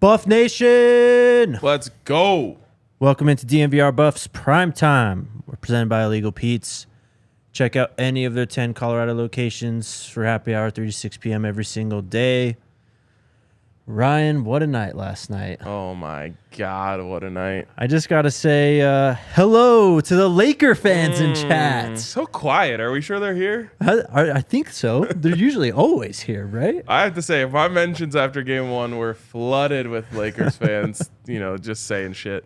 Buff Nation! Let's go. Welcome into DNVR Buffs Prime Time. We're presented by Illegal Pete's. Check out any of their 10 Colorado locations for happy hour, 3 to 6 p.m. every single day. Ryan, what a night last night. Oh, my God, what a night. I just got to say hello to the Laker fans in chat. So quiet. Are we sure they're here? I think so. They're usually always here, right? I have to say, my mentions after game one were flooded with Lakers fans, just saying shit.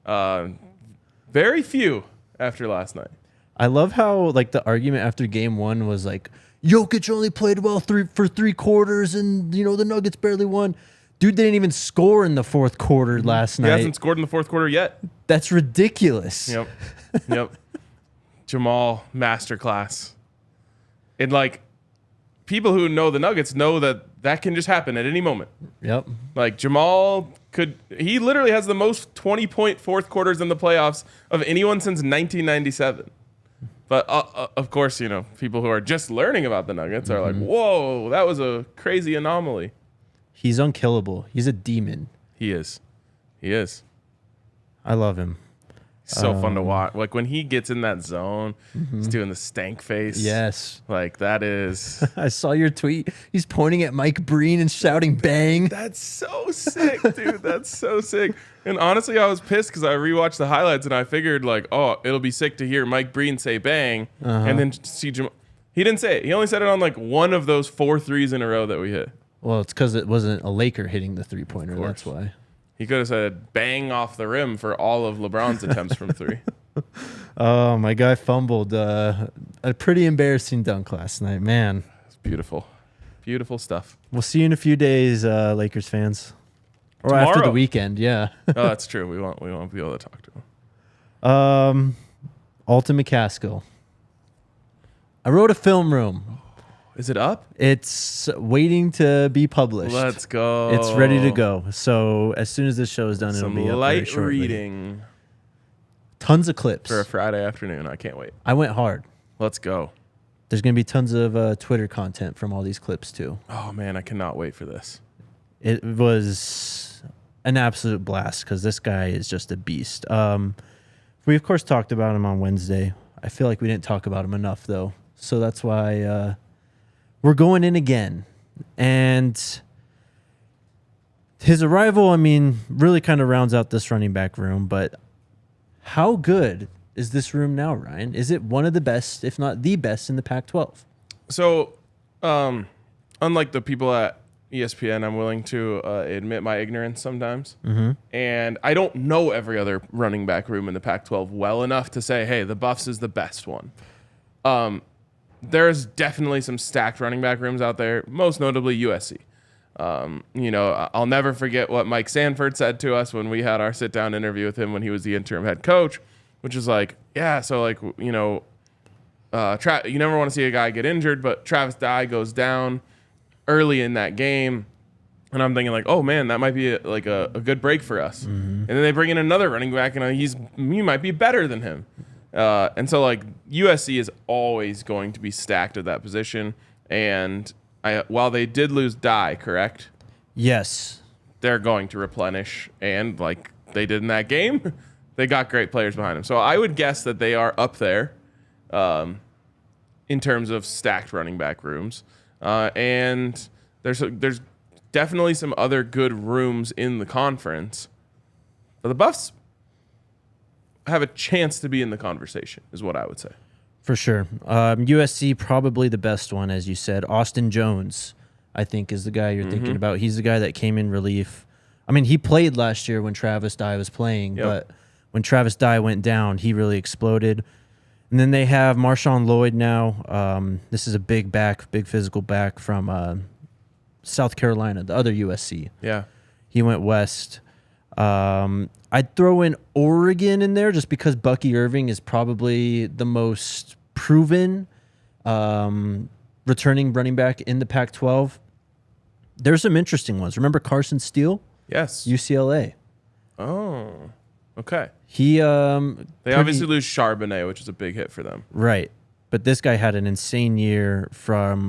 Very few after last night. I love how the argument after game one was Jokic only played well for 3 quarters and the Nuggets barely won. Dude didn't even score in the fourth quarter last night. He hasn't scored in the fourth quarter yet. That's ridiculous. Yep. Jamal masterclass. And people who know the Nuggets know that can just happen at any moment. Yep. Jamal he literally has the most 20-point fourth quarters in the playoffs of anyone since 1997. But, of course, people who are just learning about the Nuggets are like, whoa, that was a crazy anomaly. He's unkillable. He's a demon. He is. I love him. So fun to watch. When he gets in that zone, he's doing the stank face. Yes. That is. I saw your tweet. He's pointing at Mike Breen and shouting bang. That's so sick, dude. That's so sick. And honestly, I was pissed because I rewatched the highlights and I figured it'll be sick to hear Mike Breen say bang and then see Jamal. He didn't say it. He only said it on one of those 4 threes in a row that we hit. Well, it's because it wasn't a Laker hitting the three-pointer. That's why. He could have said bang off the rim for all of LeBron's attempts from 3. Oh, my guy fumbled a pretty embarrassing dunk last night. Man. It's beautiful. Beautiful stuff. We'll see you in a few days, Lakers fans. Or Tomorrow. after the weekend, yeah. Oh, that's true. We won't be able to talk to him. Alton McCaskill. I wrote a film room. Is it up? It's waiting to be published. Let's go. It's ready to go. So as soon as this show is done, Some it'll be up light very shortly. reading Tons of clips. for a Friday afternoon. I can't wait. I went hard. Let's go. There's going to be tons of Twitter content from all these clips too. Oh, man, I cannot wait for this. It was an absolute blast because this guy is just a beast. We, of course, talked about him on Wednesday. I feel like we didn't talk about him enough, though. So that's why we're going in again. And his arrival, really kind of rounds out this running back room. But how good is this room now, Ryan? Is it one of the best, if not the best, in the Pac-12? So, unlike the people at ESPN, I'm willing to admit my ignorance sometimes. And I don't know every other running back room in the Pac-12 well enough to say, hey, the Buffs is the best one. There's definitely some stacked running back rooms out there, most notably USC. I'll never forget what Mike Sanford said to us when we had our sit-down interview with him when he was the interim head coach, which is you never want to see a guy get injured, but Travis Dye goes down early in that game, and I'm thinking oh man, that might be a good break for us. And then they bring in another running back, and he might be better than him. And so USC is always going to be stacked at that position. And while they did lose Dye, correct? Yes. They're going to replenish, and they did in that game, they got great players behind them. So I would guess that they are up there in terms of stacked running back rooms. And there's definitely some other good rooms in the conference. But the Buffs have a chance to be in the conversation, is what I would say. For sure. USC, probably the best one, as you said. Austin Jones, I think, is the guy you're thinking about. He's the guy that came in relief. He played last year when Travis Dye was playing, but when Travis Dye went down, he really exploded. And then they have Marshawn Lloyd now. This is a big physical back from South Carolina, the other USC. Yeah. He went west. I'd throw in Oregon in there just because Bucky Irving is probably the most proven returning running back in the Pac-12. There's some interesting ones. Remember Carson Steele? Yes. UCLA. Oh, okay. They obviously lose Charbonnet, which is a big hit for them. Right. But this guy had an insane year from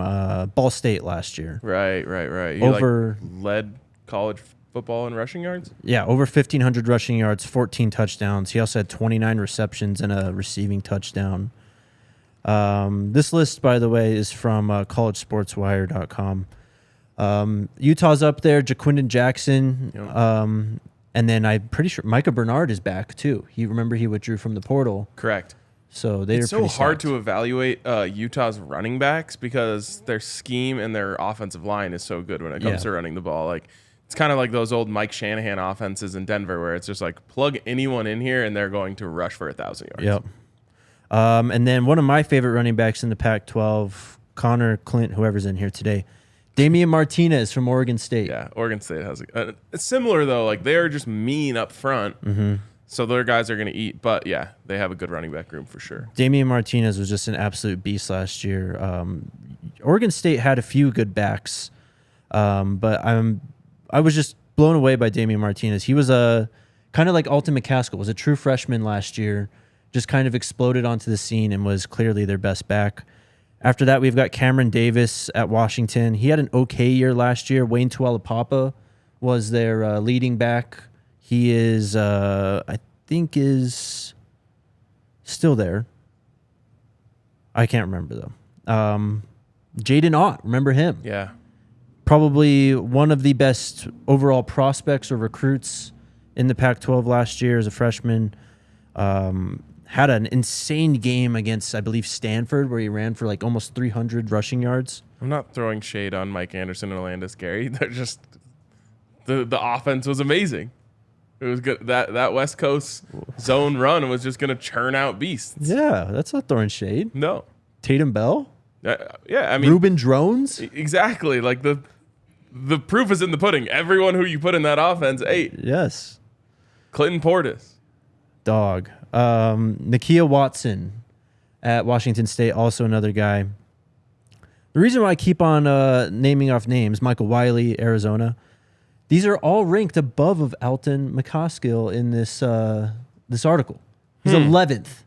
Ball State last year. Right. He led college football in rushing yards? Yeah, over 1,500 rushing yards, 14 touchdowns. He also had 29 receptions and a receiving touchdown. This list, by the way, is from collegesportswire.com. Utah's up there, Jaquindon Jackson. Yep. And then I'm pretty sure Micah Bernard is back, too. He withdrew from the portal. Correct. So they're It's so hard to evaluate Utah's running backs because their scheme and their offensive line is so good when it comes to running the ball. Like, it's kind of like those old Mike Shanahan offenses in Denver where it's just like plug anyone in here and they're going to rush for 1,000 yards. Yep. And then one of my favorite running backs in the Pac-12, Connor, Clint, whoever's in here today, Damian Martinez from Oregon State. Yeah, Oregon State has it's similar, though. Like, they're just mean up front. Mm-hmm. So their guys are going to eat. But, yeah, they have a good running back room for sure. Damian Martinez was just an absolute beast last year. Oregon State had a few good backs, but I was just blown away by Damian Martinez. He was kind of like Alton McCaskill, was a true freshman last year, just kind of exploded onto the scene and was clearly their best back. After that, we've got Cameron Davis at Washington. He had an okay year last year. Wayne Tualapapa was their leading back. He is, I think, is still there. I can't remember, though. Jaden Ott, remember him? Yeah. Probably one of the best overall prospects or recruits in the Pac-12 last year as a freshman. Had an insane game against, I believe, Stanford, where he ran for like almost 300 rushing yards. I'm not throwing shade on Mike Anderson and Orlando Scary. They're just the offense was amazing. It was good. That West Coast zone run was just going to churn out beasts. Yeah, that's not throwing shade. No. Tatum Bell? Yeah, I mean, Ruben Drones? Exactly. Like the proof is in the pudding. Everyone who you put in that offense ate. Yes. Clinton Portis. Dog. Nakia Watson at Washington State, also another guy. The reason why I keep on naming off names, Michael Wiley, Arizona, these are all ranked above of Alton McCaskill in this article. He's 11th.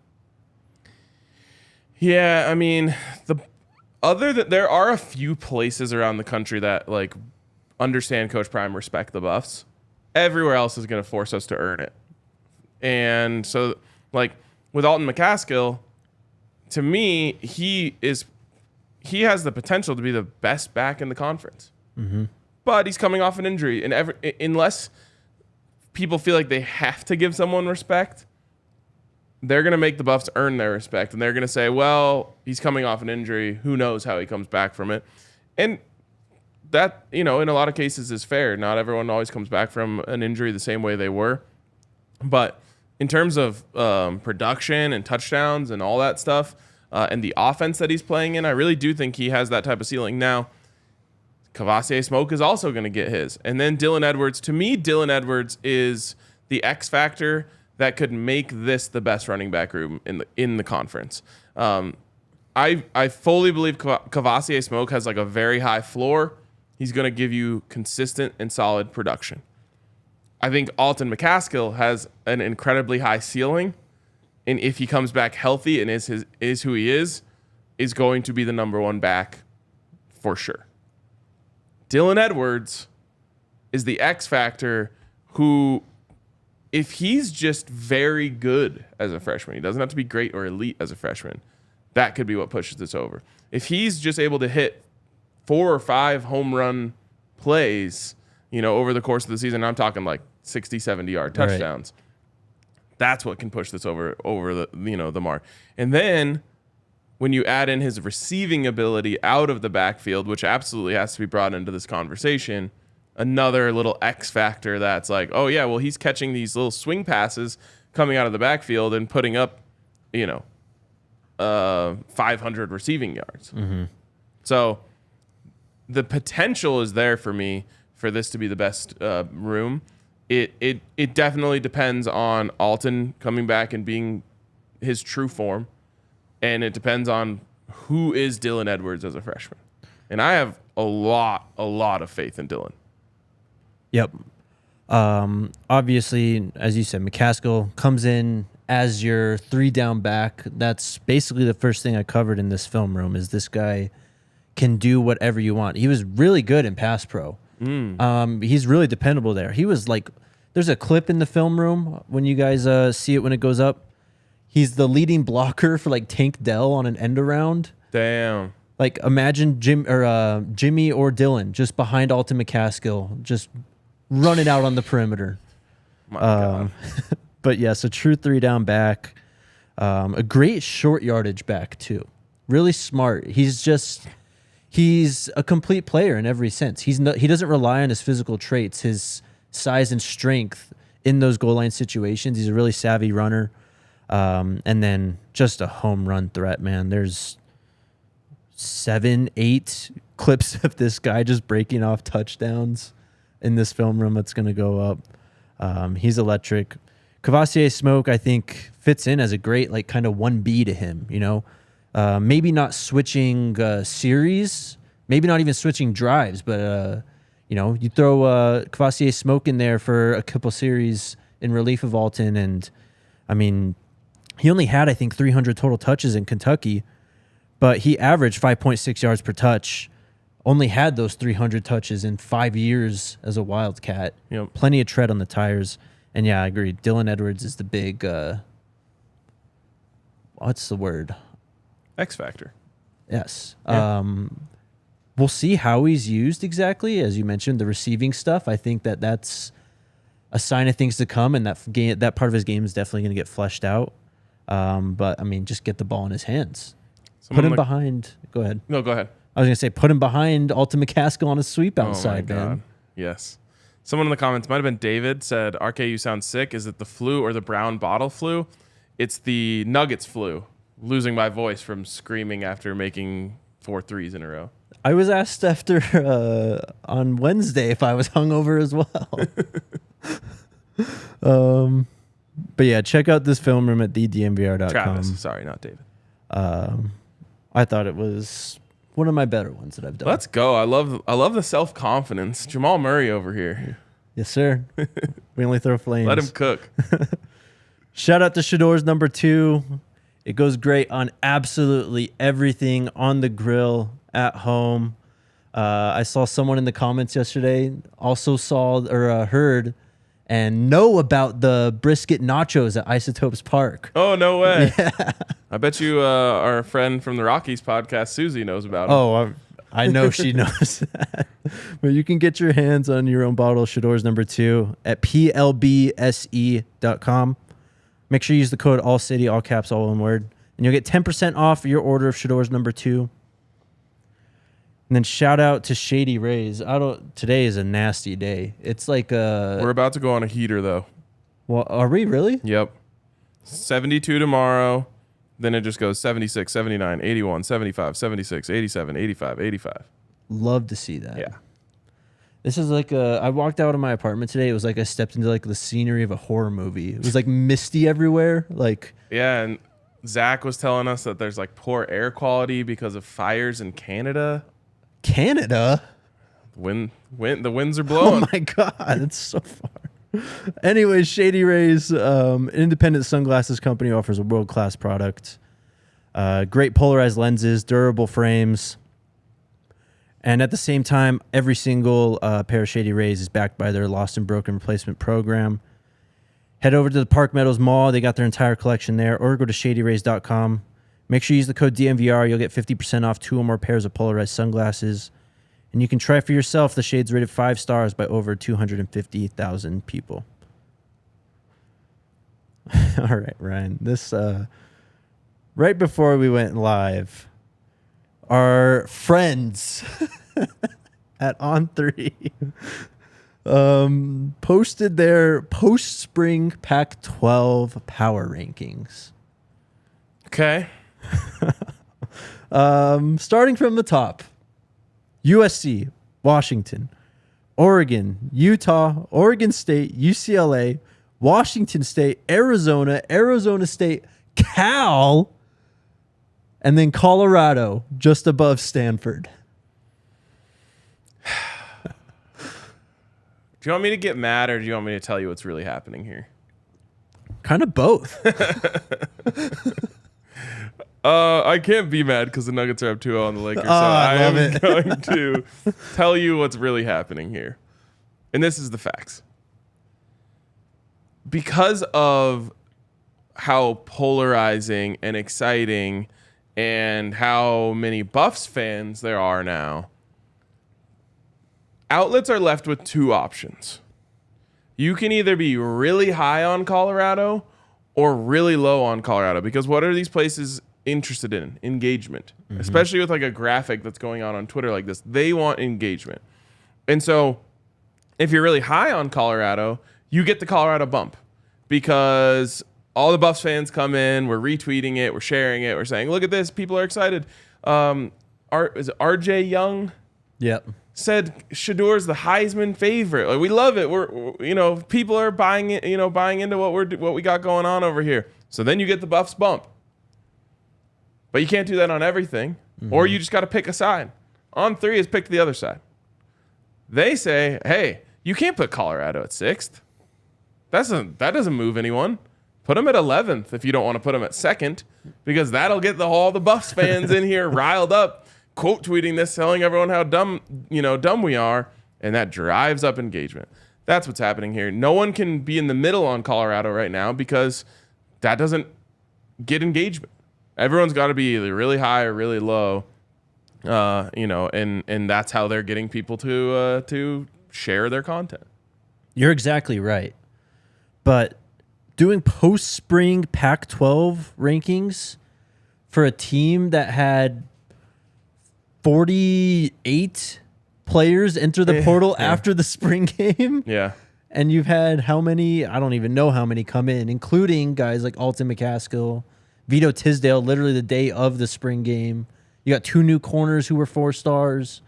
Yeah, I mean, there are a few places around the country that like understand Coach Prime, respect the Buffs. Everywhere else is going to force us to earn it. And so, like, with Alton McCaskill, to me, he has the potential to be the best back in the conference. Mm-hmm. But he's coming off an injury. And unless people feel like they have to give someone respect, they're going to make the Buffs earn their respect. And they're going to say, well, he's coming off an injury. Who knows how he comes back from it? And that, in a lot of cases is fair. Not everyone always comes back from an injury the same way they were. But in terms of production and touchdowns and all that stuff and the offense that he's playing in, I really do think he has that type of ceiling. Now, Kavosiey Smoke is also going to get his. And then Dylan Edwards. To me, Dylan Edwards is the X factor that could make this the best running back room in the conference. I fully believe Kavosiey Smoke has like a very high floor. He's going to give you consistent and solid production. I think Alton McCaskill has an incredibly high ceiling, and if he comes back healthy and is who he is going to be the number one back for sure. Dylan Edwards is the X factor who, if he's just very good as a freshman, he doesn't have to be great or elite as a freshman, that could be what pushes this over. If he's just able to hit 4 or 5 home run plays, over the course of the season, I'm talking like 60, 70-yard touchdowns. Right. That's what can push this over the mark. And then when you add in his receiving ability out of the backfield, which absolutely has to be brought into this conversation, another little X factor that's like, oh yeah, well, he's catching these little swing passes coming out of the backfield and putting up, 500 receiving yards. Mm-hmm. So the potential is there for me for this to be the best room. It definitely depends on Alton coming back and being his true form, and it depends on who is Dylan Edwards as a freshman. And I have a lot of faith in Dylan. Yep. Obviously, as you said, McCaskill comes in as your 3-down back. That's basically the first thing I covered in this film room is this guy can do whatever you want. He was really good in pass pro. He's really dependable there. He was like, there's a clip in the film room when you guys see it when it goes up. He's the leading blocker for like Tank Dell on an end around. Damn. Like imagine Jimmy or Dylan just behind Alton McCaskill, just running out on the perimeter. My God. But yeah, so true 3-down back. A great short yardage back too. Really smart. He's a complete player in every sense. He doesn't rely on his physical traits, his size and strength in those goal line situations. He's a really savvy runner. And then just a home run threat, man. There's 7-8 clips of this guy just breaking off touchdowns in this film room that's going to go up. He's electric. Cavassier Smoke, I think, fits in as a great, like, kind of 1B to him, you know? Maybe not switching series, maybe not even switching drives, but, you know, you throw Cavassier Smoke in there for a couple series in relief of Alton, and, I mean, he only had, I think, 300 total touches in Kentucky, but he averaged 5.6 yards per touch, only had those 300 touches in 5 years as a Wildcat. Yep. Plenty of tread on the tires. And yeah, I agree. Dylan Edwards is the big, what's the word? X factor. Yes. Yeah. We'll see how he's used exactly. As you mentioned, the receiving stuff, I think that's a sign of things to come, and that part of his game is definitely going to get fleshed out. But, I mean, just get the ball in his hands. Put him behind. Go ahead. No, go ahead. I was going to say, put him behind Alton McCaskill on a sweep outside, oh my God. man. Yes. Someone in the comments, might have been David, said, RK, you sound sick. Is it the flu or the brown bottle flu? It's the Nuggets flu. Losing my voice from screaming after making 4 threes in a row. I was asked after on Wednesday if I was hungover as well. But yeah, check out this film room at thednvr.com. Travis, sorry, not David. I thought it was one of my better ones that I've done. Let's go. I love the self-confidence. Jamal Murray over here. Yes, sir. We only throw flames. Let him cook. Shout out to Shador's number 2. It goes great on absolutely everything on the grill at home. I saw someone in the comments yesterday also saw or heard and know about the brisket nachos at Isotopes Park. Oh, no way. Yeah. I bet you our friend from the Rockies podcast, Susie, knows about it. Oh, I know she knows that. But you can get your hands on your own bottle of Shador's number 2 at plbse.com. Make sure you use the code ALLCITY, all caps, all one word, and you'll get 10% off your order of Shador's number 2. And then shout out to Shady Rays. Today is a nasty day. It's like we're about to go on a heater, though. Well, are we really? Yep. 72 tomorrow. Then it just goes 76, 79, 81, 75, 76, 87, 85, 85. Love to see that. Yeah. This is like I walked out of my apartment today. It was like I stepped into like the scenery of a horror movie. It was like misty everywhere. Like, yeah, and Zach was telling us that there's like poor air quality because of fires in Canada. Canada? The winds are blowing. Oh my God, it's so far. Anyways, Shady Rays, an independent sunglasses company, offers a world-class product. Great polarized lenses, durable frames. And at the same time, every single pair of Shady Rays is backed by their lost and broken replacement program. Head over to the Park Meadows Mall. They got their entire collection there. Or go to shadyrays.com. Make sure you use the code DNVR. You'll get 50% off 2 or more pairs of polarized sunglasses. And you can try for yourself. The shade's rated 5 stars by over 250,000 people. All right, Ryan. This right before we went live, our friends at On3 posted their post-Spring Pac-12 power rankings. Okay. Starting from the top. USC, Washington, Oregon, Utah, Oregon State, UCLA, Washington State, Arizona, Arizona State, Cal, and then Colorado just above Stanford. Do you want me to get mad or do you want me to tell you what's really happening here? Kind of both. I can't be mad because the Nuggets are up 2-0 on the Lakers. So I love am it. going to tell you what's really happening here. And this is the facts. Because of how polarizing and exciting and how many Buffs fans there are now, outlets are left with two options. You can either be really high on Colorado or really low on Colorado, because what are these places interested in? Engagement, especially with like a graphic that's going on Twitter like this. They want engagement. And so if you're really high on Colorado, you get the Colorado bump because all the Buffs fans come in, we're retweeting it, we're sharing it, we're saying, look at this, people are excited. Is it RJ Young? Yep. Said Shador's the Heisman favorite. Like, we love it. We're people are buying it, buying into what we got going on over here. So then you get the Buffs bump. But you can't do that on everything, or you just got to pick a side. On 3 is pick the other side. They say, hey, you can't put Colorado at 6th. That doesn't move anyone. Put them at 11th if you don't want to put them at 2nd, because that'll get all the Buffs fans in here riled up, quote tweeting this, telling everyone how dumb we are, and that drives up engagement. That's what's happening here. No one can be in the middle on Colorado right now because that doesn't get engagement. Everyone's got to be either really high or really low, and that's how they're getting people to share their content. You're exactly right. But doing post-spring Pac-12 rankings for a team that had 48 players enter the portal after the spring game. Yeah. And you've had how many? I don't even know how many come in, including guys like Alton McCaskill, Vito Tisdale, literally the day of the spring game. You got 2 new corners who were 4 stars.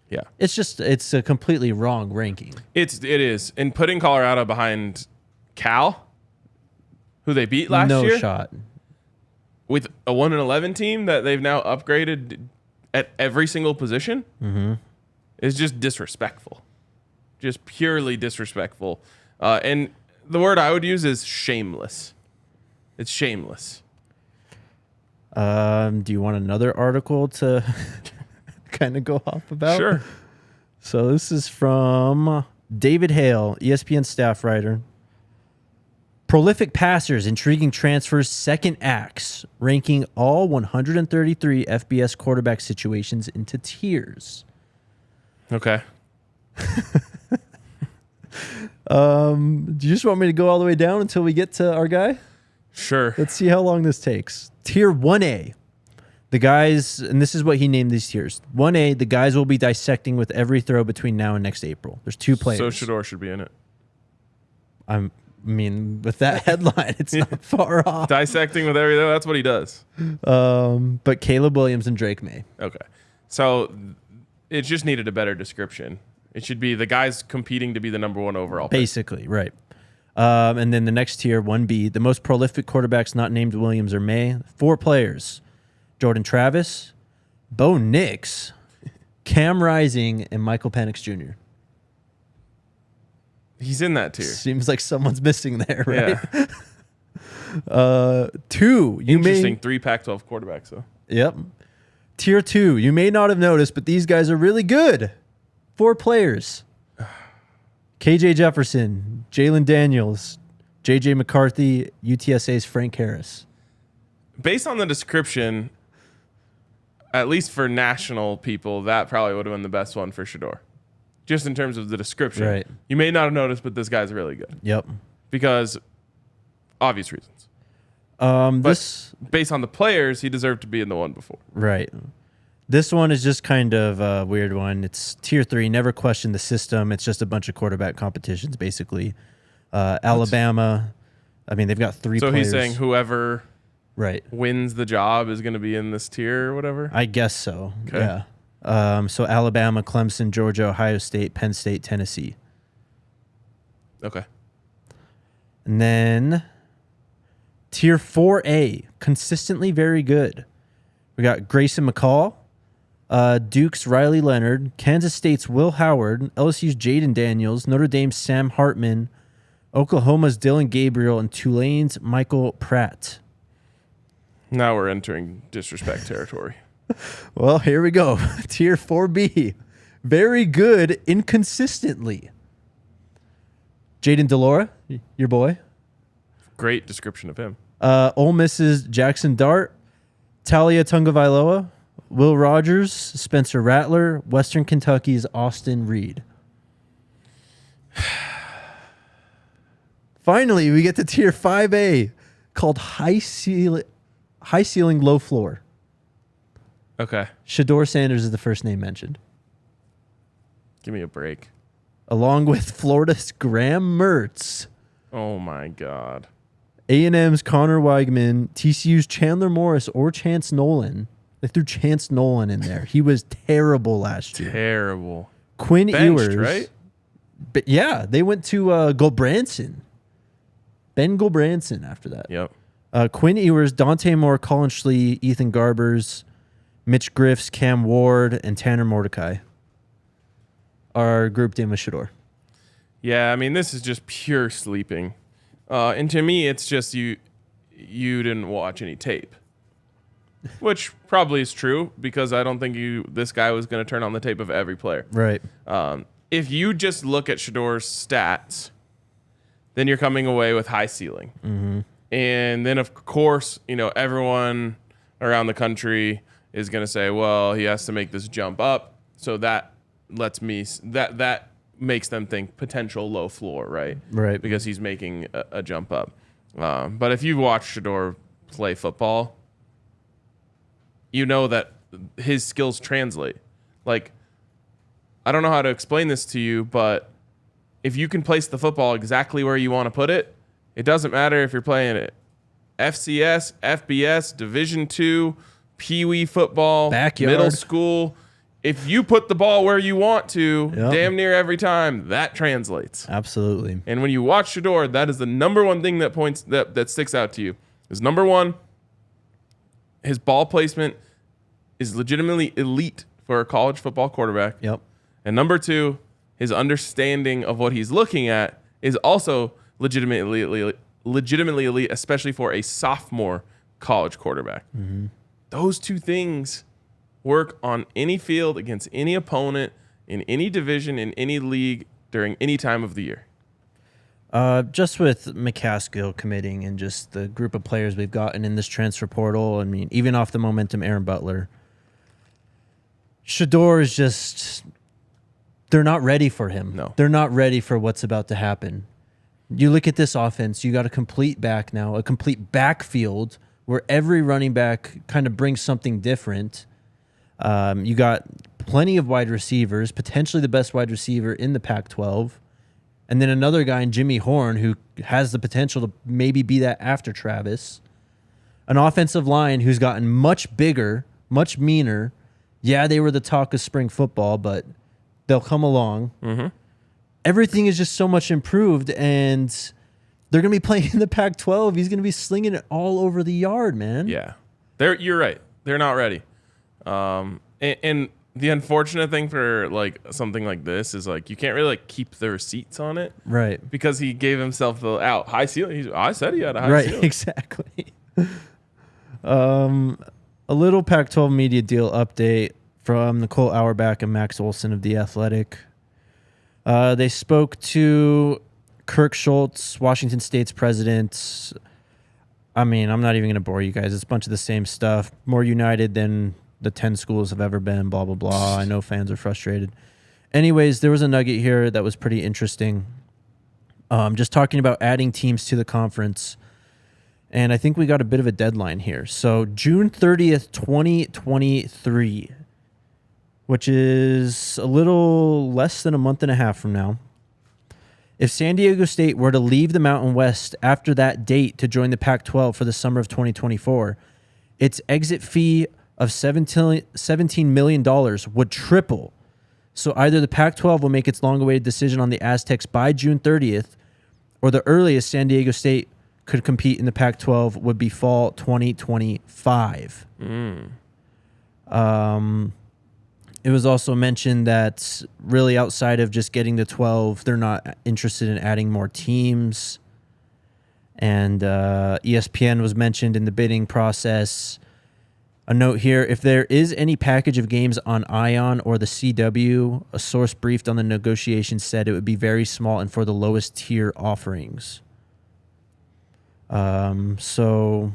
Yeah. It's a completely wrong ranking. It is. And putting Colorado behind Cal, who they beat last year. No shot. With a 1-11 team that they've now upgraded at every single position, is just disrespectful. Just purely disrespectful. And the word I would use is shameless. It's shameless. Do you want another article to kind of go off about? Sure. So this is from David Hale, ESPN staff writer. Prolific passers, intriguing transfers, second acts, ranking all 133 FBS quarterback situations into tiers. Okay. Do you just want me to go all the way down until we get to our guy? Sure. Let's see how long this takes. Tier 1A. The guys, and this is what he named these tiers. 1A, the guys will be dissecting with every throw between now and next April. There's 2 players. So Shador should be in it. I mean, with that headline, it's not far off. Dissecting with every throw, that's what he does. But Caleb Williams and Drake May. Okay. So it just needed a better description. It should be the guys competing to be the number 1 overall pick. Basically, right. And then the next tier, 1B, the most prolific quarterbacks not named Williams or May. 4 players. Jordan Travis, Bo Nix, Cam Rising, and Michael Penix Jr. He's in that tier. Seems like someone's missing there, right? Yeah. 2. Interesting. 3 Pac-12 quarterbacks, though. Yep. Tier 2. You may not have noticed, but these guys are really good. 4 players. KJ Jefferson, Jalen Daniels, JJ McCarthy, UTSA's Frank Harris. Based on the description, at least for national people, that probably would have been the best one for Shador. Just in terms of the description. Right. You may not have noticed, but this guy's really good. Yep. Because obvious reasons. This based on the players, he deserved to be in the one before. Right. This one is just kind of a weird one. It's tier 3. Never question the system. It's just a bunch of quarterback competitions, basically. Alabama. I mean, they've got 3 so players. He's saying whoever right wins the job is going to be in this tier or whatever? I guess so. Okay. Yeah. So Alabama, Clemson, Georgia, Ohio State, Penn State, Tennessee. Okay. And then tier 4A, consistently very good. We got Grayson McCall, Duke's Riley Leonard, Kansas State's Will Howard, LSU's Jaden Daniels, Notre Dame's Sam Hartman, Oklahoma's Dylan Gabriel, and Tulane's Michael Pratt. Now we're entering disrespect territory. Well, here we go. Tier 4B. Very good inconsistently. Jaden Delora, your boy. Great description of him. Ole Miss's Jackson Dart. Talia Tungavailoa. Will Rogers. Spencer Rattler. Western Kentucky's Austin Reed. Finally, we get to Tier 5A called High Ceiling, Low Floor. Okay. Shador Sanders is the first name mentioned. Give me a break. Along with Florida's Graham Mertz. Oh, my God. A&M's Connor Weigman. TCU's Chandler Morris or Chance Nolan. They threw Chance Nolan in there. He was terrible last year. Terrible. Quinn Benched, Ewers. right? But yeah, they went to Gulbranson. Ben Gulbranson after that. Yep. Quinn Ewers, Dante Moore, Colin Schlee, Ethan Garbers, Mitch Griffs, Cam Ward, and Tanner Mordecai are grouped in with Shador. Yeah, I mean, this is just pure sleeping. And to me, it's just you didn't watch any tape. Which probably is true because I don't think this guy was going to turn on the tape of every player. Right. If you just look at Shador's stats, then you're coming away with high ceiling. Mm-hmm. And then, of course, everyone around the country is going to say, well, he has to make this jump up. So that that makes them think potential low floor, right? Right. Because he's making a jump up. But if you watch Shador play football, you know that his skills translate. Like, I don't know how to explain this to you, but if you can place the football exactly where you want to put it, it doesn't matter if you're playing it FCS, FBS, Division II, Pee Wee football, backyard, middle school. If you put the ball where you want to, yep, damn near every time, that translates. Absolutely. And when you watch Shador, that is the number one thing that sticks out to you. Is number one, his ball placement is legitimately elite for a college football quarterback. Yep. And number two, his understanding of what he's looking at is also legitimately elite, especially for a sophomore college quarterback. Mm-hmm. Those two things work on any field against any opponent in any division in any league during any time of the year. Just with McCaskill committing and just the group of players we've gotten in this transfer portal, I mean, even off the momentum, Aaron Butler, Shador is just, they're not ready for him. No. They're not ready for what's about to happen. You look at this offense, you got a complete back now, a complete backfield where every running back kind of brings something different. You got plenty of wide receivers, potentially the best wide receiver in the Pac-12. And then another guy in Jimmy Horn who has the potential to maybe be that after Travis. An offensive line who's gotten much bigger, much meaner. Yeah, they were the talk of spring football, but they'll come along. Mm-hmm. Everything is just so much improved, and they're going to be playing in the Pac-12. He's going to be slinging it all over the yard, man. Yeah. You're right. They're not ready. And the unfortunate thing for like something like this is like you can't really like keep the receipts on it, right? Because he gave himself the high ceiling. I said he had a high right, ceiling. Exactly. A little Pac-12 media deal update from Nicole Auerbach and Max Olson of The Athletic. They spoke to Kirk Schultz, Washington State's president. I mean, I'm not even going to bore you guys. It's a bunch of the same stuff. More united than the 10 schools have ever been, blah, blah, blah. I know fans are frustrated. Anyways, there was a nugget here that was pretty interesting. Just talking about adding teams to the conference. And I think we got a bit of a deadline here. So June 30th, 2023, which is a little less than a month and a half from now. If San Diego State were to leave the Mountain West after that date to join the Pac-12 for the summer of 2024, its exit fee of $17 million would triple. So either the Pac-12 will make its long-awaited decision on the Aztecs by June 30th, or the earliest San Diego State could compete in the Pac-12 would be fall 2025. It was also mentioned that really outside of just getting the 12, they're not interested in adding more teams. And ESPN was mentioned in the bidding process. A note here, if there is any package of games on ION or the CW, a source briefed on the negotiations said it would be very small and for the lowest tier offerings. So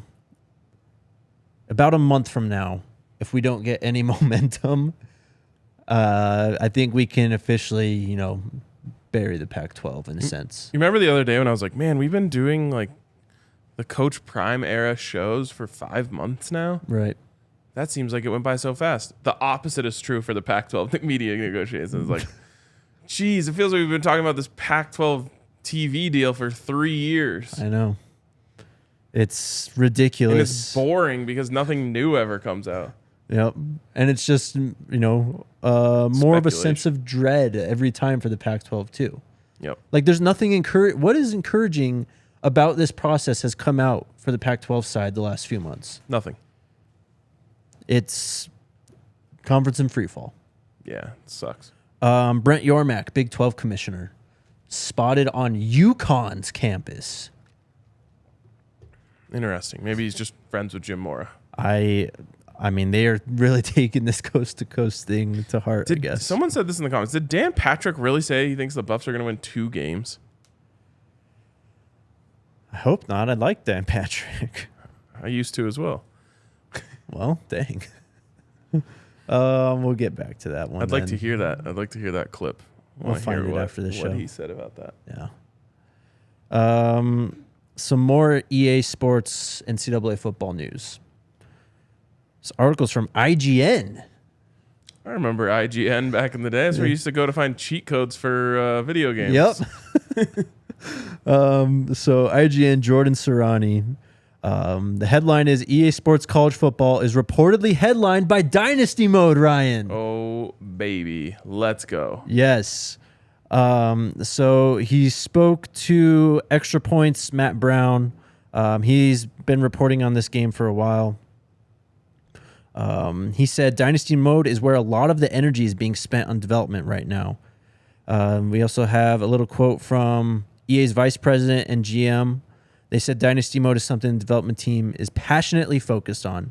about a month from now, if we don't get any momentum, I think we can officially, bury the Pac-12 in a sense. You remember the other day when I was like, man, we've been doing like the Coach Prime era shows for 5 months now? Right. That seems like it went by so fast. The opposite is true for the Pac-12 media negotiations. It's like, geez, it feels like we've been talking about this Pac-12 TV deal for 3 years. I know. It's ridiculous. And it's boring because nothing new ever comes out. Yep. And it's just, more of a sense of dread every time for the Pac-12 too. Yep. Like there's nothing what is encouraging about this process has come out for the Pac-12 side the last few months. Nothing. It's conference in free fall. Yeah, it sucks. Brent Yormack, Big 12 commissioner, spotted on UConn's campus. Interesting. Maybe he's just friends with Jim Mora. I mean, they are really taking this coast-to-coast thing to heart, I guess. Someone said this in the comments. Did Dan Patrick really say he thinks the Buffs are going to win 2 games? I hope not. I'd like Dan Patrick. I used to as well. Well, dang. We'll get back to that one. I'd like to hear that. I'd like to hear that clip. We'll find it after the show. What he said about that. Yeah. Some more EA Sports NCAA football news. This article's from IGN. I remember IGN back in the day. That's where you used to go to find cheat codes for video games. Yep. So IGN, Jordan Serrani. The headline is EA Sports College Football is reportedly headlined by Dynasty Mode, Ryan. Oh, baby. Let's go. Yes. So he spoke to Extra Points, Matt Brown. He's been reporting on this game for a while. He said Dynasty Mode is where a lot of the energy is being spent on development right now. We also have a little quote from EA's vice president and GM. They said Dynasty Mode is something the development team is passionately focused on.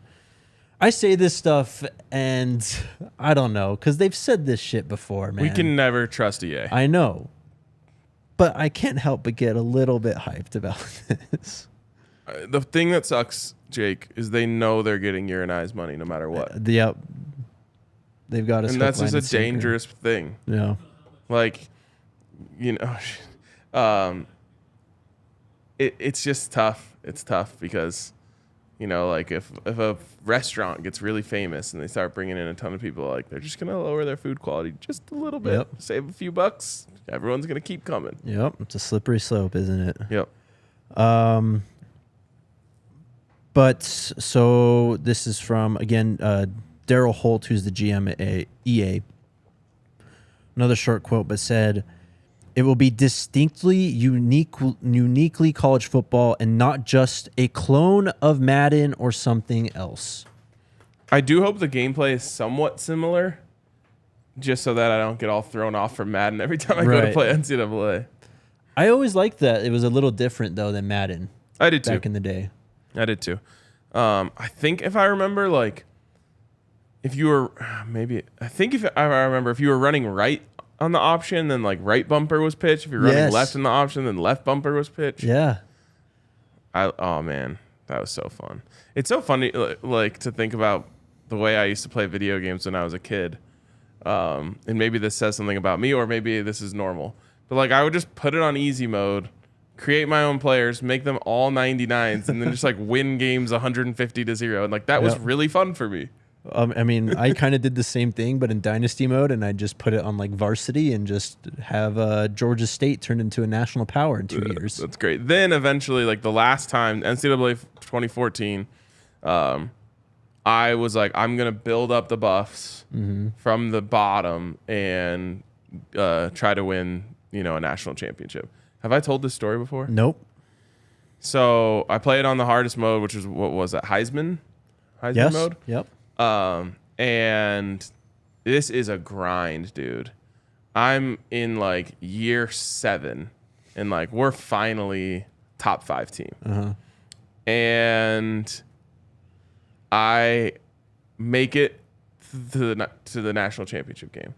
I say this stuff and I don't know, because they've said this shit before, man. We can never trust EA. I know. But I can't help but get a little bit hyped about this. The thing that sucks, Jake, is they know they're getting your and I's money no matter what. Yep. They've got us. And that's just a dangerous thing. Yeah. Like, it's just tough. It's tough because, like if a restaurant gets really famous and they start bringing in a ton of people, like they're just going to lower their food quality just a little bit, save a few bucks. Everyone's going to keep coming. Yep. It's a slippery slope, isn't it? Yep. But so this is from, again, Daryl Holt, who's the GM at EA. Another short quote, but said, it will be distinctly uniquely college football and not just a clone of Madden or something else. I do hope the gameplay is somewhat similar, just so that I don't get all thrown off from Madden every time I go to play NCAA. I always liked that. It was a little different, though, than Madden. I did, too. Back in the day. I did, too. I think if I remember, like, if you were, if I remember, if you were running right on the option, then, like, right bumper was pitched. If you're running left in the option, then left bumper was pitched. Yeah. Oh, man. That was so fun. It's so funny, like, to think about the way I used to play video games when I was a kid. And maybe this says something about me, or maybe this is normal. But, like, I would just put it on easy mode, create my own players, make them all 99s, and then just, like, win games 150-0. And, like, that was really fun for me. I mean, I kind of did the same thing, but in Dynasty mode, and I just put it on, like, varsity and just have Georgia State turned into a national power in 2 years. That's great. Then, eventually, like, the last time, NCAA 2014, I was like, I'm going to build up the Buffs from the bottom and try to win, a national championship. Have I told this story before? Nope. So I played on the hardest mode, which was, what was that, Heisman mode? Yep. And this is a grind, dude. I'm in, like, year 7, and, like, we're finally top 5 team. And I make it to the national championship game.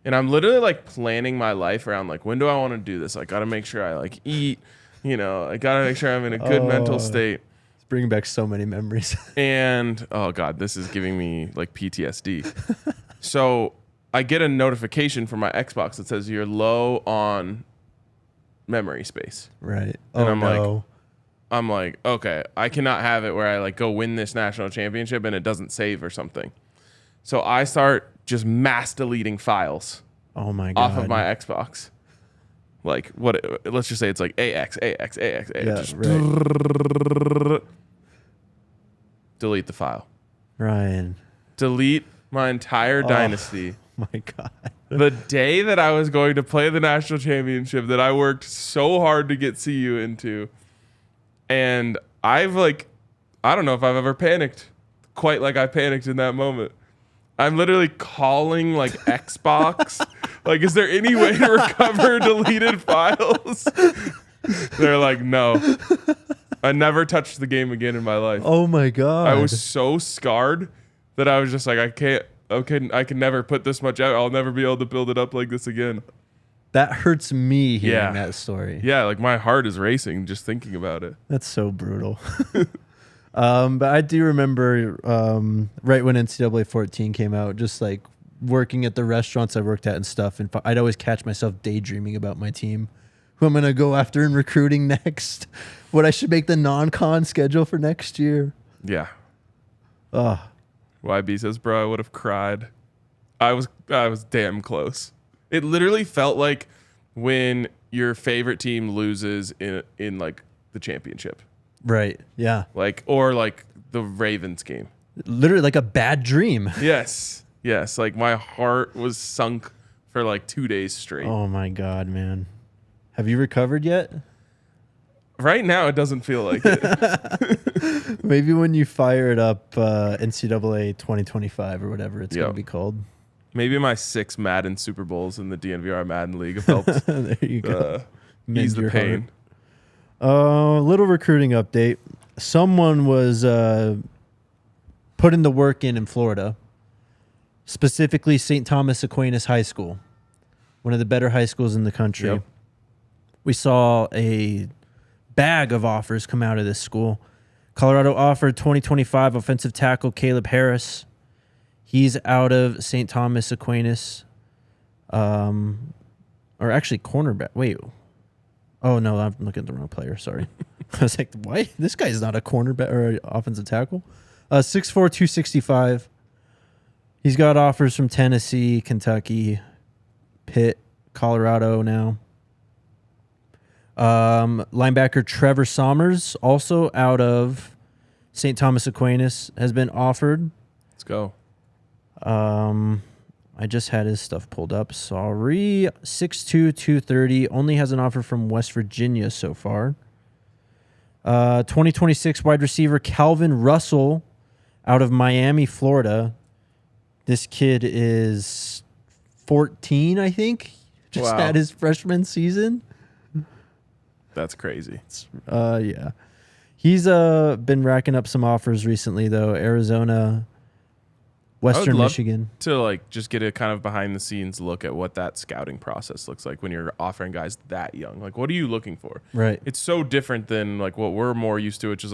And I'm literally like planning my life around like, when do I want to do this? I got to make sure I like eat, I got to make sure I'm in a good mental state. It's bringing back so many memories. And oh God, this is giving me like PTSD. So I get a notification from my Xbox that says you're low on memory space. Right. And I'm like, okay, I cannot have it where I like go win this national championship and it doesn't save or something. So I start just mass deleting files. Oh my God. Off of my Xbox. Like let's just say it's like AX. Yeah, Just right. Delete the file. Ryan. Delete my entire dynasty. My God. The day that I was going to play the national championship that I worked so hard to get CU into. And I don't know if I've ever panicked quite like I panicked in that moment. I'm literally calling like Xbox. Like, is there any way to recover deleted files? They're like, no. I never touched the game again in my life. Oh my God. I was so scarred that I was just like, I can never put this much out. I'll never be able to build it up like this again. That hurts me hearing that story. Yeah, like my heart is racing just thinking about it. That's so brutal. But I do remember right when NCAA 14 came out, just like working at the restaurants I worked at and stuff. And I'd always catch myself daydreaming about my team, who I'm going to go after in recruiting next, what I should make the non-con schedule for next year. Yeah. YB says, bro, I would have cried. I was damn close. It literally felt like when your favorite team loses in like the championship. Right. Yeah. Or the Ravens game. Literally like a bad dream. Yes. Yes. Like my heart was sunk for like 2 days straight. Oh my God, man. Have you recovered yet? Right now, it doesn't feel like it. Maybe when you fire it up, NCAA 2025 or whatever it's going to be called. Maybe my 6 Madden Super Bowls in the DNVR Madden League have helped. There you go. Ease the pain. Little recruiting update. Someone was putting the work in Florida, specifically St. Thomas Aquinas High School, one of the better high schools in the country. Yep. We saw a bag of offers come out of this school. Colorado offered 2025 offensive tackle Caleb Harris. He's out of St. Thomas Aquinas. Or actually cornerback. Wait. Oh, no, I'm looking at the wrong player. Sorry. I was like, why? This guy's not a cornerback or an offensive tackle. 6'4", 265. He's got offers from Tennessee, Kentucky, Pitt, Colorado now. Linebacker Trevor Sommers, also out of St. Thomas Aquinas, has been offered. Let's go. I just had his stuff pulled up. Sorry. 6'2", 230. Only has an offer from West Virginia so far. 2026 wide receiver Calvin Russell out of Miami, Florida. This kid is 14, I think. Just had his freshman season. That's crazy. Yeah. He's been racking up some offers recently, though. Arizona, Western Michigan. To just get a kind of behind the scenes look at what that scouting process looks like when you're offering guys that young. Like, what are you looking for? Right. It's so different than what we're more used to, which is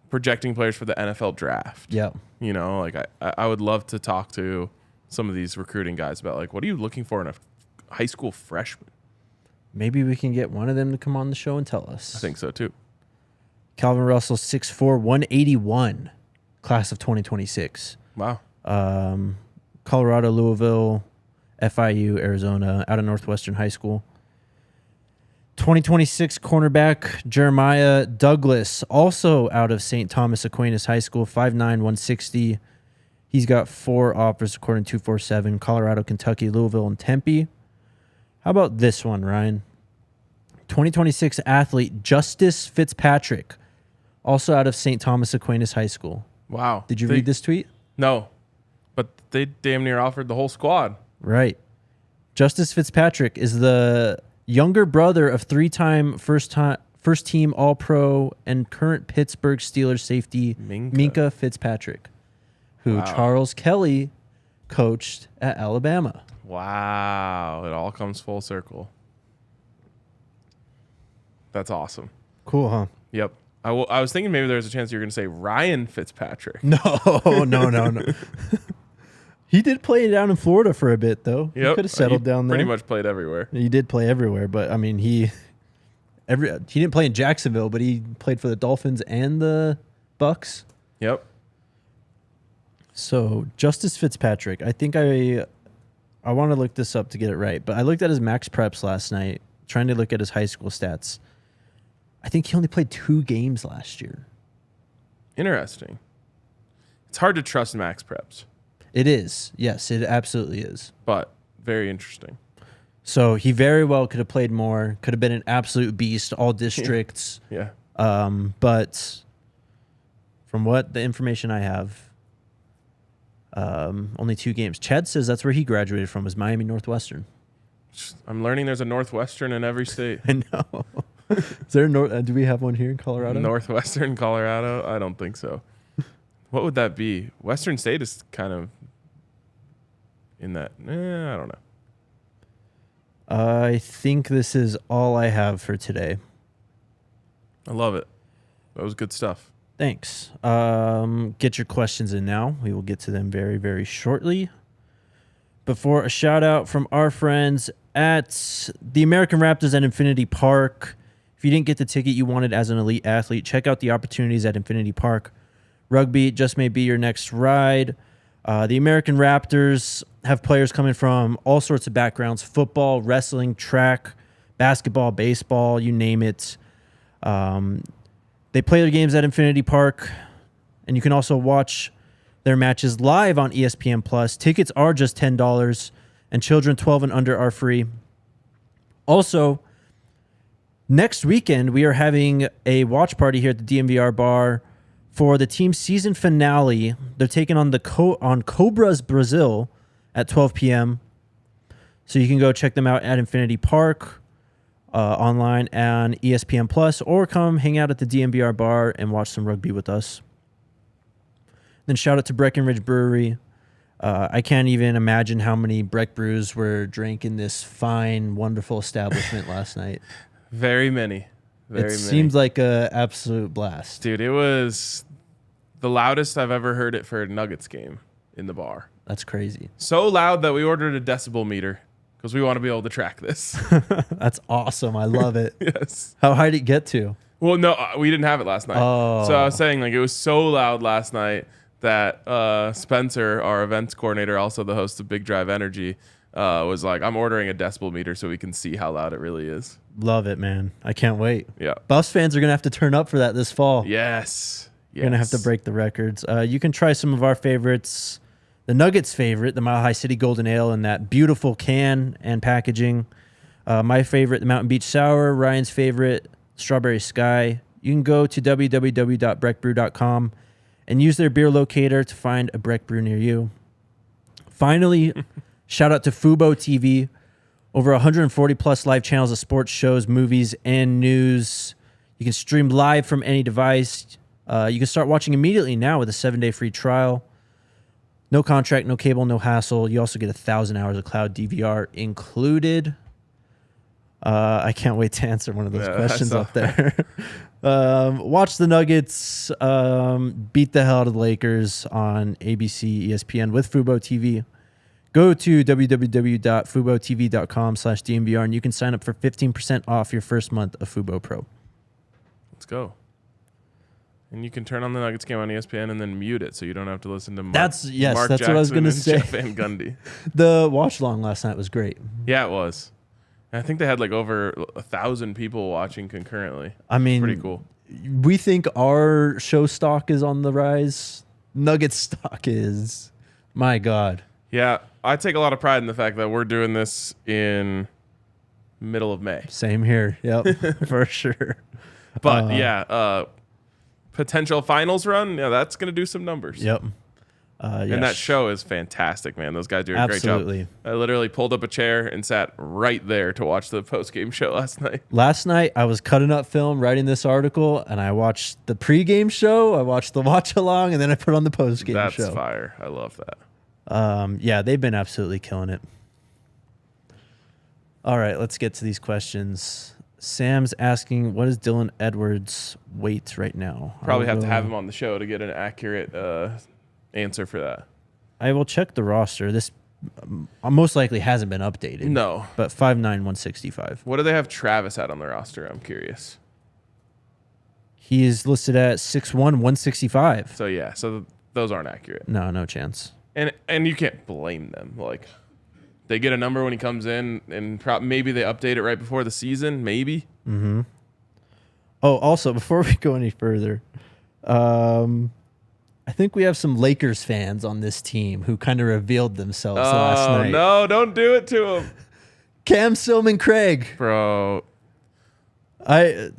projecting players for the NFL draft. Yeah. I would love to talk to some of these recruiting guys about what are you looking for in a high school freshman? Maybe we can get one of them to come on the show and tell us. I think so too. Calvin Russell, 6'4", 181, class of 2026. Wow. Colorado, Louisville, FIU, Arizona, out of Northwestern High School. 2026 cornerback Jeremiah Douglas, also out of St. Thomas Aquinas High School, 5'9", 160. He's got 4 offers according to 247, Colorado, Kentucky, Louisville, and Tempe. How about this one, Ryan? 2026 athlete Justice Fitzpatrick, also out of St. Thomas Aquinas High School. Wow. Did you read this tweet? No, but they damn near offered the whole squad. Right. Justice Fitzpatrick is the younger brother of first team All-Pro and current Pittsburgh Steelers safety Minka Fitzpatrick, who Charles Kelly coached at Alabama. Wow. It all comes full circle. That's awesome. Cool, huh? Yep. I was thinking maybe there was a chance you were going to say Ryan Fitzpatrick. No. He did play down in Florida for a bit, though. Yep. He could have settled down there. Pretty much played everywhere. He did play everywhere, but I mean, he didn't play in Jacksonville, but he played for the Dolphins and the Bucks. Yep. So Justice Fitzpatrick, I think I want to look this up to get it right, but I looked at his max preps last night, trying to look at his high school stats. I think he only played 2 games last year. Interesting. It's hard to trust max preps. It is. Yes, it absolutely is. But very interesting. So he very well could have played more, could have been an absolute beast, all districts. Yeah. But from what the information I have, only 2 games. Chad says that's where he graduated from, was Miami Northwestern. I'm learning there's a Northwestern in every state. I know. Is there do we have one here in Colorado? Northwestern Colorado? I don't think so. What would that be? Western State is kind of in that. I don't know. I think this is all I have for today. I love it. That was good stuff. Thanks. Get your questions in now. We will get to them very, very shortly. Before a shout out from our friends at the American Raptors at Infinity Park. If you didn't get the ticket you wanted as an elite athlete, check out the opportunities at Infinity Park. Rugby just may be your next ride. The American Raptors have players coming from all sorts of backgrounds: football, wrestling, track, basketball, baseball, you name it. They play their games at Infinity Park, and you can also watch their matches live on ESPN+. Tickets are just $10, and children 12 and under are free. Also, next weekend, we are having a watch party here at the DNVR bar for the team's season finale. They're taking on on Cobras Brazil at 12 p.m. So you can go check them out at Infinity Park, online and ESPN+, or come hang out at the DNVR bar and watch some rugby with us. Then shout out to Breckenridge Brewery. I can't even imagine how many Breck brews were drank in this fine, wonderful establishment last night. Very many. Very many. Seems like an absolute blast. Dude, it was the loudest I've ever heard it for a Nuggets game in the bar. That's crazy. So loud that we ordered a decibel meter because we want to be able to track this. That's awesome. I love it. Yes. How high did it get to? Well, no, we didn't have it last night. Oh. So I was saying, like, it was so loud last night that Spencer, our events coordinator, also the host of Big Drive Energy, was like, I'm ordering a decibel meter so we can see how loud it really is. Love it, man. I can't wait. Yeah. Buffs fans are going to have to turn up for that this fall. Yes. You're going to have to break the records. You can try some of our favorites. The Nuggets' favorite, the Mile High City Golden Ale, in that beautiful can and packaging. My favorite, the Mountain Beach Sour. Ryan's favorite, Strawberry Sky. You can go to www.breckbrew.com and use their beer locator to find a Breck brew near you. Finally, shout out to Fubo TV. Over 140 plus live channels of sports shows, movies, and news. You can stream live from any device. You can start watching immediately now with a 7-day free trial. No contract, no cable, no hassle. You also get 1,000 hours of cloud DVR included. I can't wait to answer one of those questions up there. Watch the Nuggets beat the hell out of the Lakers on ABC, ESPN with Fubo TV. Go to www.fubotv.com/DNVR and you can sign up for 15% off your first month of Fubo Pro. Let's go. And you can turn on the Nuggets game on ESPN and then mute it so you don't have to listen to Mark That's what Jackson I was going to and say. Jeff Van Gundy. The watch along last night was great. Yeah, it was. I think they had like over 1,000 people watching concurrently. I mean, pretty cool. We think our show stock is on the rise. Nuggets stock is, my God. Yeah, I take a lot of pride in the fact that we're doing this in middle of May. Same here. Yep, for sure. But potential finals run, yeah, that's going to do some numbers. Yep. And that show is fantastic, man. Those guys do a great job. I literally pulled up a chair and sat right there to watch the post-game show last night. Last night, I was cutting up film, writing this article, and I watched the pre-game show, I watched the watch-along, and then I put on the post-game show. That's fire. I love that. Yeah, they've been absolutely killing it. All right, let's get to these questions. Sam's asking, what is Dylan Edwards' weight right now? Probably have to have him on the show to get an accurate answer for that. I will check the roster. This most likely hasn't been updated. No. But 5'9", 165. What do they have Travis at on the roster? I'm curious. He is listed at 6'1", 165. So, yeah. So, those aren't accurate. No chance. And you can't blame them. Like, they get a number when he comes in, and maybe they update it right before the season. Maybe. Mm-hmm. Oh, also, before we go any further, I think we have some Lakers fans on this team who kind of revealed themselves last night. Oh, no, don't do it to him. Cam Silman Craig. Bro.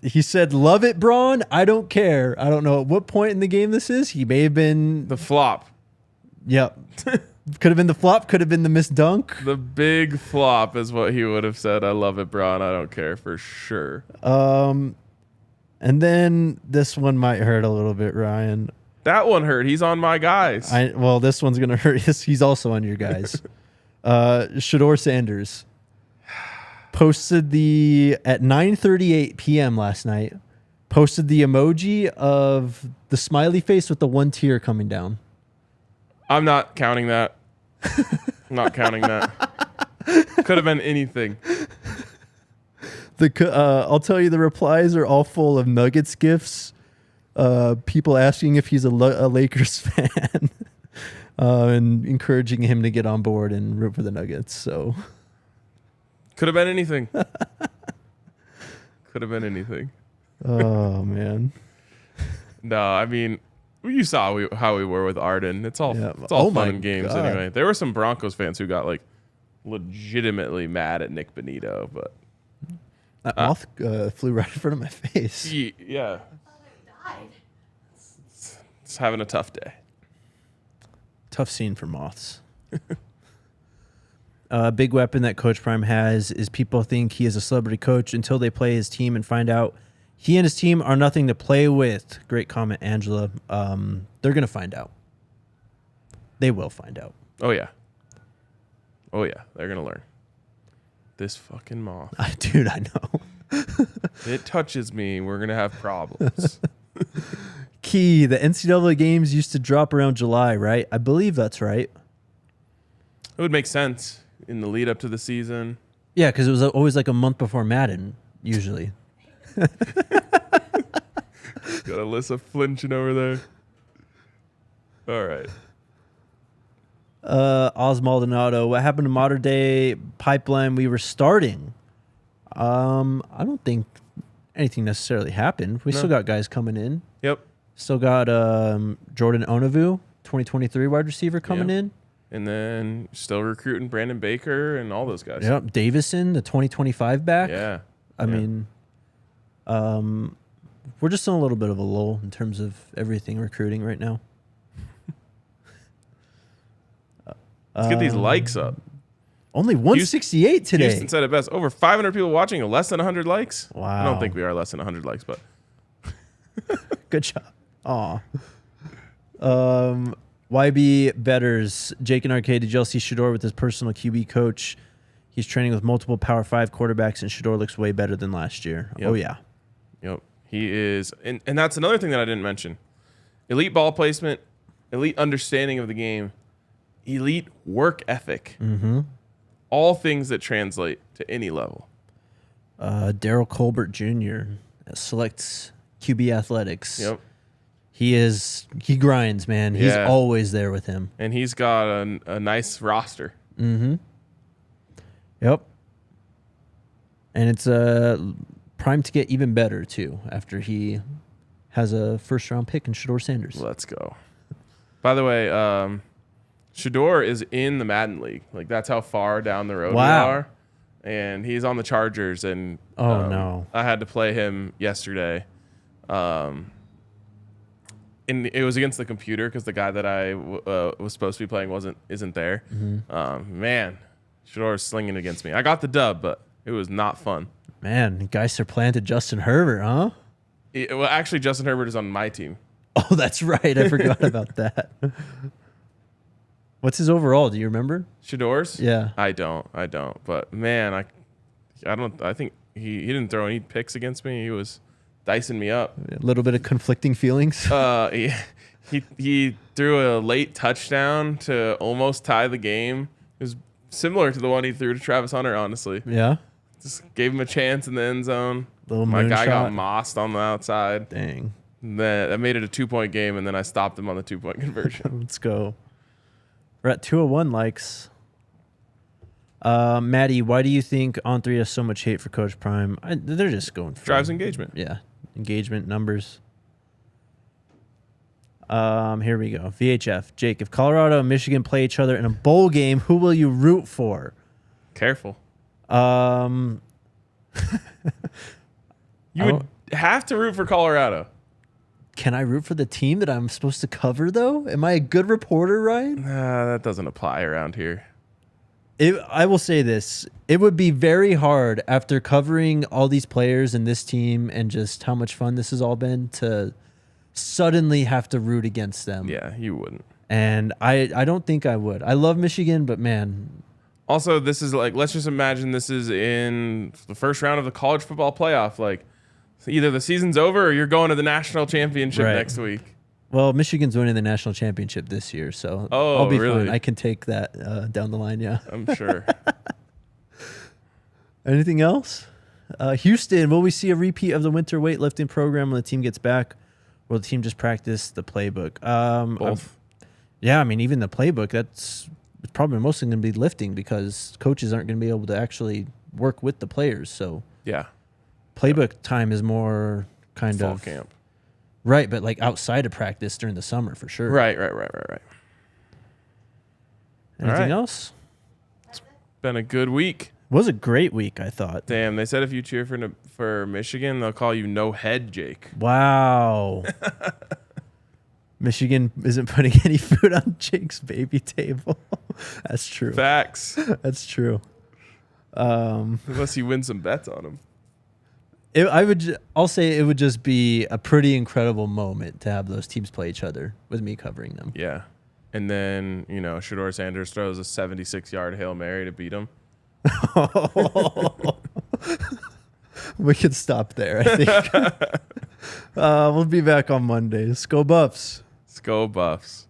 He said, love it, Braun. I don't care. I don't know at what point in the game this is. He may have been... The flop. Yep. Could have been the flop. Could have been the missed dunk. The big flop is what he would have said. I love it, Braun. I don't care for sure. And then this one might hurt a little bit, Ryan. That one hurt. He's on my guys. Well, this one's going to hurt. He's also on your guys. Shedeur Sanders posted at 9:38 p.m. last night, posted the emoji of the smiley face with the one tear coming down. I'm not counting that. I'm not counting that. Could have been anything. I'll tell you, the replies are all full of Nuggets gifs. People asking if he's a Lakers fan and encouraging him to get on board and root for the Nuggets. So could have been anything. Could have been anything. Oh man. No, I mean, you saw how we were with Arden. It's all fun and games anyway. There were some Broncos fans who got like legitimately mad at Nick Bonito, but that moth flew right in front of my face. Yeah. It's having a tough day. Tough scene for moths. A big weapon that Coach Prime has is people think he is a celebrity coach until they play his team and find out he and his team are nothing to play with. Great comment, Angela. They're going to find out. They will find out. Oh, yeah. Oh, yeah. They're going to learn. This fucking moth. Dude, I know. If it touches me, we're going to have problems. Key, the NCAA games used to drop around July, right? I believe that's right. It would make sense in the lead up to the season. Yeah, because it was always like a month before Madden, usually. Got Alyssa flinching over there. All right. Oz Maldonado, what happened to modern day pipeline we were starting? I don't think anything necessarily happened. We still got guys coming in. Yep. Still got Jordan Onovu, 2023 wide receiver coming in. And then still recruiting Brandon Baker and all those guys. Yep. Davison, the 2025 back. Yeah. I mean, we're just in a little bit of a lull in terms of everything recruiting right now. Let's get these likes up. Only 168 today. Houston said it best. Over 500 people watching, less than 100 likes. Wow. I don't think we are less than 100 likes, but good job. Aw. YB Betters, Jake and RK, did y'all see Shedeur with his personal QB coach? He's training with multiple Power 5 quarterbacks, and Shedeur looks way better than last year. Yep. Oh, yeah. Yep. He is. And that's another thing that I didn't mention. Elite ball placement, elite understanding of the game, elite work ethic. Mm-hmm. All things that translate to any level. Daryl Colbert Jr. selects QB athletics. Yep. He grinds, man. He's always there with him. And he's got a nice roster. Mm-hmm. Yep. And it's primed to get even better, too, after he has a first-round pick in Shedeur Sanders. Let's go. By the way, Shedeur is in the Madden League. Like, that's how far down the road we are. And he's on the Chargers. And I had to play him yesterday. and it was against the computer because the guy that I was supposed to be playing isn't there. Man, Shador's slinging against me. I got the dub, but it was not fun. Man, Geister planted Justin Herbert, huh? Well, actually, Justin Herbert is on my team. Oh, that's right. I forgot about that. What's his overall? Do you remember? Shador's? Yeah. I don't. But man, I think he didn't throw any picks against me. He was dicing me up. A little bit of conflicting feelings. He threw a late touchdown to almost tie the game. It was similar to the one he threw to Travis Hunter, honestly. Yeah. Just gave him a chance in the end zone. My guy got mossed on the outside. Dang. That made it a 2-point game, and then I stopped him on the 2-point conversion. Let's go. We're at 201 likes. Maddie, why do you think On3 has so much hate for Coach Prime? They're just going for drives engagement. Yeah. Engagement numbers. Here we go. VHF. Jake, if Colorado and Michigan play each other in a bowl game, who will you root for? Careful. You would have to root for Colorado. Can I root for the team that I'm supposed to cover, though? Am I a good reporter, Ryan? That doesn't apply around here. I will say this. It would be very hard after covering all these players and this team and just how much fun this has all been to suddenly have to root against them. Yeah, you wouldn't. And I don't think I would. I love Michigan, but man. Also, this is like, let's just imagine this is in the first round of the college football playoff. Like, either the season's over or you're going to the national championship next week. Well, Michigan's winning the national championship this year, so I'll be fine. I can take that down the line, yeah. I'm sure. Anything else? Houston, will we see a repeat of the winter weightlifting program when the team gets back? Will the team just practice the playbook? Both. Yeah, I mean, even the playbook, it's probably mostly going to be lifting because coaches aren't going to be able to actually work with the players. So yeah, playbook time is more kind fall of camp. Right, but like outside of practice during the summer for sure. Right. Anything else? It's been a good week. It was a great week, I thought. Damn, they said if you cheer for Michigan, they'll call you No Head Jake. Wow. Michigan isn't putting any food on Jake's baby table. That's true. Facts. That's true. Unless you win some bets on him. I'll say it would just be a pretty incredible moment to have those teams play each other with me covering them. Yeah. And then, Shedeur Sanders throws a 76-yard Hail Mary to beat him. We could stop there, I think. We'll be back on Monday. Let's go Buffs. Let's go Buffs.